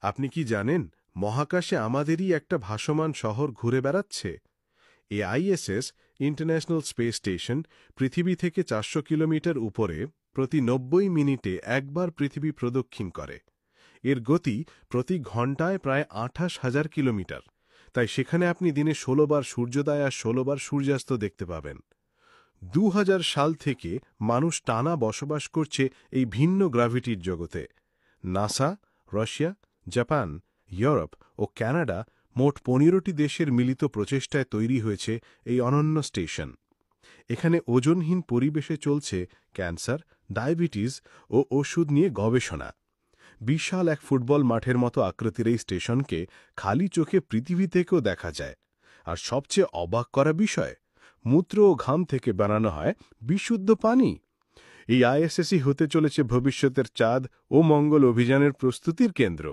আপনি কি জানেন মহাকাশে আমাদেরই একটা ভাসমান শহর ঘুরে বেড়াচ্ছে? এই আইএসএস ইন্টারন্যাশনাল স্পেস স্টেশন পৃথিবী থেকে ৪০০ কিলোমিটার উপরে প্রতি ৯০ মিনিটে একবার পৃথিবী প্রদক্ষিণ করে। এর গতি প্রতি ঘণ্টায় প্রায় ২৮,০০০ কিলোমিটার। তাই সেখানে আপনি দিনে ১৬ বার সূর্যোদয় আর ১৬ বার সূর্যাস্ত দেখতে পাবেন। ২০০০ সাল থেকে মানুষ টানা বসবাস করছে এই ভিন্ন গ্র্যাভিটির জগতে। নাসা, রাশিয়া, জাপান, ইউরোপ ও কানাডা মোট ১৫টি দেশের মিলিত প্রচেষ্টায় তৈরি হয়েছে এই অনন্য স্টেশন। এখানে ওজনহীন পরিবেশে চলছে ক্যান্সার, ডায়াবেটিস ও ওষুধ নিয়ে গবেষণা। বিশাল এক ফুটবল মাঠের মতো আকৃতির এই স্টেশনকে খালি চোখে পৃথিবী থেকেও দেখা যায়। আর সবচেয়ে অবাক করা বিষয়, মূত্র ও ঘাম থেকে বানানো হয় বিশুদ্ধ পানি। এই আইএসএসই হতে চলেছে ভবিষ্যতের চাঁদ ও মঙ্গল অভিযানের প্রস্তুতির কেন্দ্র।